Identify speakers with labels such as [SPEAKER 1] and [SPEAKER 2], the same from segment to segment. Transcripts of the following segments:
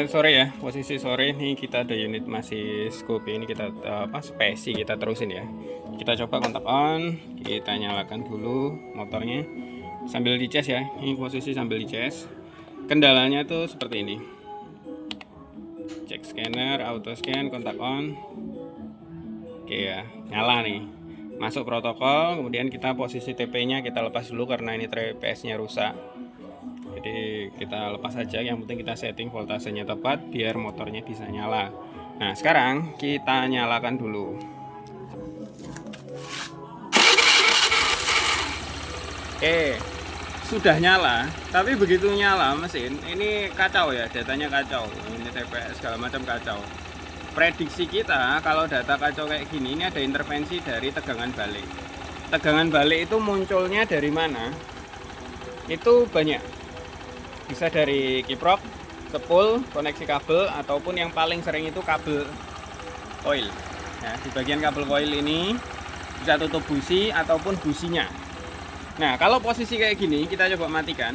[SPEAKER 1] Sore ya, posisi sore nih kita ada unit masih Scoopy ini kita spesi kita terusin ya. Kita coba kontak on, kita nyalakan dulu motornya sambil dicas ya. Ini posisi sambil dicas. Kendalanya tuh seperti ini. Cek scanner, auto scan, kontak on. Oke ya, nyala nih. Masuk protokol, kemudian kita posisi TP-nya kita lepas dulu karena ini TPS-nya rusak. Jadi kita lepas saja, yang penting kita setting voltasenya tepat biar motornya bisa nyala. Nah sekarang kita nyalakan dulu. Oke, sudah nyala, tapi begitu nyala mesin ini kacau ya, datanya kacau, ini TPS segala macam kacau. Prediksi kita kalau data kacau kayak gini, ini ada intervensi dari tegangan balik. Tegangan balik itu munculnya dari mana? Itu banyak, bisa dari kiprok, sepul, koneksi kabel, ataupun yang paling sering itu kabel coil. Nah, di bagian kabel coil ini bisa tutup busi ataupun businya. Nah, kalau posisi kayak gini kita coba matikan.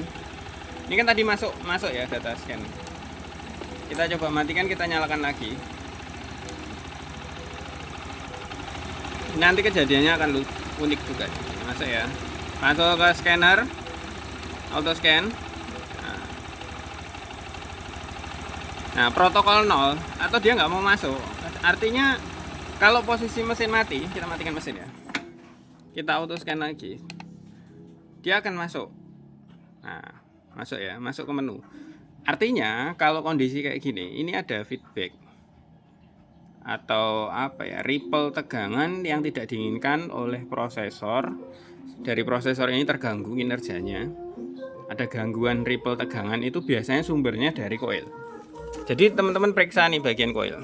[SPEAKER 1] Ini kan tadi masuk ya data scan. Kita coba matikan, kita nyalakan lagi. Nanti kejadiannya akan unik juga. Masuk ya. Masuk ke scanner, auto scan. Nah, protokol 0 atau dia nggak mau masuk. Artinya kalau posisi mesin mati, kita matikan mesin ya. Kita auto scan lagi. Dia akan masuk. Nah, masuk ya, masuk ke menu. Artinya kalau kondisi kayak gini, ini ada feedback atau ripple tegangan yang tidak diinginkan oleh prosesor. Dari prosesor ini terganggu kinerjanya. Ada gangguan ripple tegangan, itu biasanya sumbernya dari coil. Jadi teman-teman periksa nih bagian coil,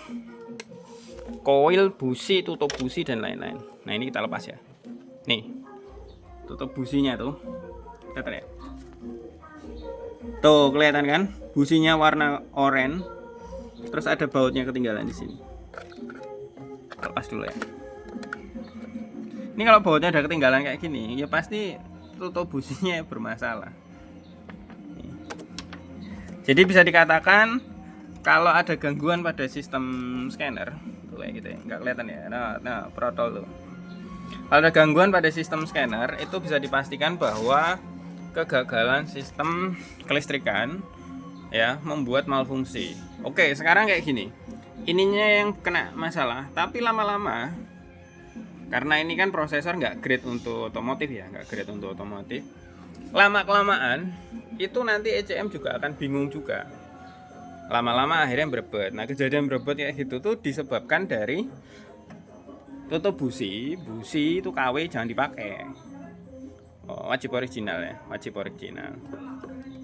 [SPEAKER 1] busi, tutup busi dan lain-lain. Nah ini kita lepas ya. Nih, tutup businya tuh, kelihatan ya? Tuh kelihatan kan? Businya warna oranye. Terus ada bautnya ketinggalan di sini. Lepas dulu ya. Ini kalau bautnya ada ketinggalan kayak gini, ya pasti tutup businya bermasalah. Jadi bisa dikatakan kalau ada gangguan pada sistem scanner, tuh kayak gitu ya, nggak kelihatan ya. Nah, protol tuh. Kalau ada gangguan pada sistem scanner, itu bisa dipastikan bahwa kegagalan sistem kelistrikan ya membuat malfungsi. Oke, sekarang kayak gini. Ininya yang kena masalah, tapi lama-lama karena ini kan prosesor nggak grade untuk otomotif ya, nggak grade untuk otomotif. Lama-kelamaan itu nanti ECM juga akan bingung juga. Lama-lama akhirnya berebut. Nah, kejadian berebut kayak gitu tuh disebabkan dari tutup busi itu KW jangan dipakai. Wajib original ya, wajib original.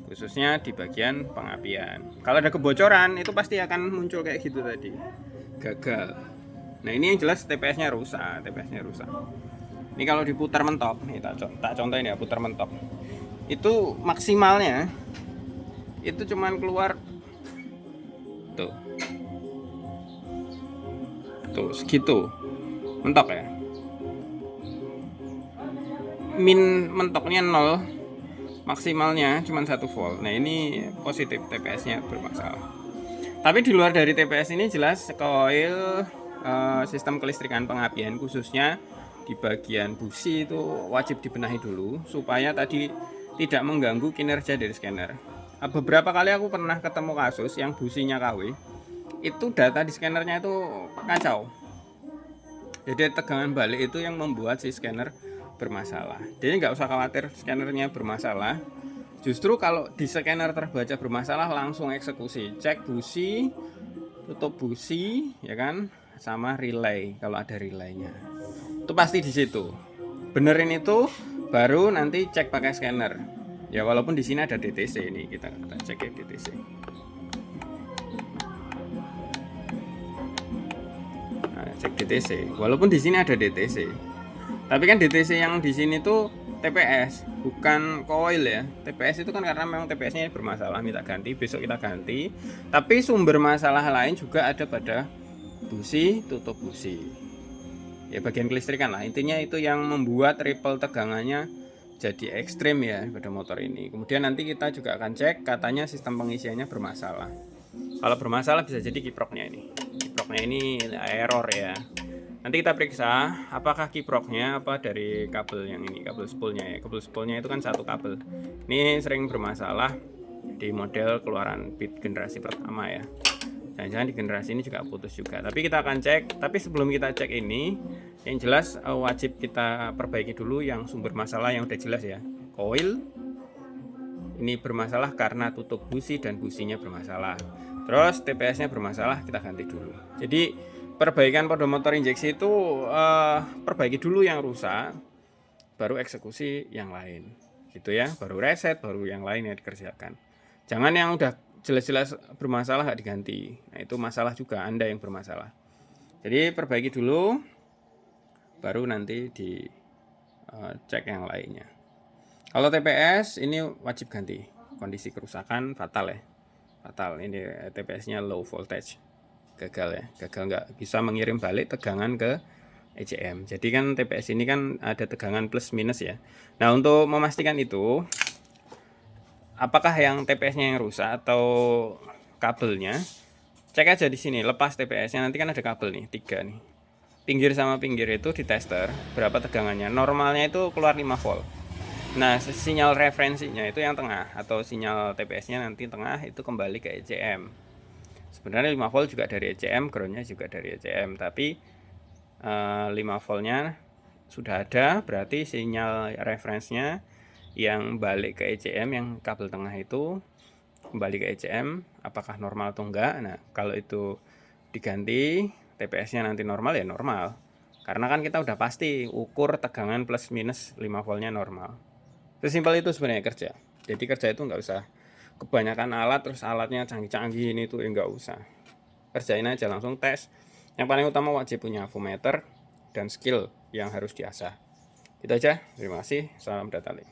[SPEAKER 1] Khususnya di bagian pengapian. Kalau ada kebocoran itu pasti akan muncul kayak gitu tadi. Gagal. Nah, ini yang jelas TPS-nya rusak, Ini kalau diputar mentok, nih tak contohin ya, putar mentok. Itu maksimalnya itu cuman keluar tuh segitu mentok ya, mentoknya 0, maksimalnya cuma 1 volt. Nah ini positif, TPS-nya bermasalah. Tapi di luar dari TPS ini jelas coil sistem kelistrikan pengapian khususnya di bagian busi itu wajib dibenahi dulu supaya tadi tidak mengganggu kinerja dari scanner. Beberapa kali aku pernah ketemu kasus yang businya KW, itu data di scannernya itu kacau. Jadi tegangan balik itu yang membuat si scanner bermasalah. Jadi nggak usah khawatir scannernya bermasalah. Justru kalau di scanner terbaca bermasalah langsung eksekusi, cek busi, tutup busi, ya kan, sama relay kalau ada relaynya. Itu pasti di situ. Benerin itu, baru nanti cek pakai scanner. Ya walaupun di sini ada DTC, ini kita cek ya DTC. Nah, cek DTC. Walaupun di sini ada DTC. Tapi kan DTC yang di sini tuh TPS, bukan coil ya. TPS itu kan karena memang TPS-nya bermasalah, minta ganti, besok kita ganti. Tapi sumber masalah lain juga ada pada busi, tutup busi. Ya bagian kelistrikan lah. Intinya itu yang membuat ripple tegangannya jadi ekstrim ya pada motor ini. Kemudian nanti kita juga akan cek, katanya sistem pengisiannya bermasalah. Kalau bermasalah bisa jadi kiproknya ini error ya. Nanti kita periksa apakah kiproknya apa dari kabel yang ini, kabel spoolnya ya. Kabel spoolnya itu kan satu kabel. Ini sering bermasalah di model keluaran bit generasi pertama ya. Jangan-jangan di generasi ini juga putus juga. Tapi kita akan cek. Tapi sebelum kita cek ini, yang jelas wajib kita perbaiki dulu yang sumber masalah yang udah jelas ya. Coil ini bermasalah karena tutup busi dan businya bermasalah. Terus TPS-nya bermasalah, kita ganti dulu. Jadi perbaikan pada motor injeksi itu perbaiki dulu yang rusak, baru eksekusi yang lain. Gitu ya, baru reset, baru yang lain yang dikerjakan. Jangan yang udah jelas-jelas bermasalah nggak diganti. Nah itu masalah juga, Anda yang bermasalah. Jadi perbaiki dulu, baru nanti dicek yang lainnya. Kalau TPS ini wajib ganti. Kondisi kerusakan fatal ya. Fatal. Ini TPS-nya low voltage. Gagal ya. Gagal nggak bisa mengirim balik tegangan ke ECM. Jadi kan TPS ini kan ada tegangan plus minus ya. Nah, untuk memastikan itu apakah yang TPS-nya yang rusak atau kabelnya, cek aja di sini. Lepas TPS-nya nanti kan ada kabel nih, 3 nih. Pinggir sama pinggir itu di tester berapa tegangannya. Normalnya itu keluar 5 volt. Nah, sinyal referensinya itu yang tengah atau sinyal TPS-nya nanti tengah itu kembali ke ECM. Sebenarnya 5 volt juga dari ECM, groundnya juga dari ECM, tapi 5 voltnya sudah ada, berarti sinyal referensinya yang balik ke ECM yang kabel tengah itu kembali ke ECM, apakah normal atau enggak. Nah, kalau itu diganti TPS-nya nanti normal ya normal. Karena kan kita udah pasti ukur tegangan plus minus 5 voltnya normal. Sesimpel itu sebenarnya kerja. Jadi kerja itu nggak usah kebanyakan alat terus alatnya canggih-canggih ini tuh nggak usah. Kerjain aja langsung tes. Yang paling utama wajib punya voltmeter dan skill yang harus diasah. Itu aja. Terima kasih. Salam Datalik.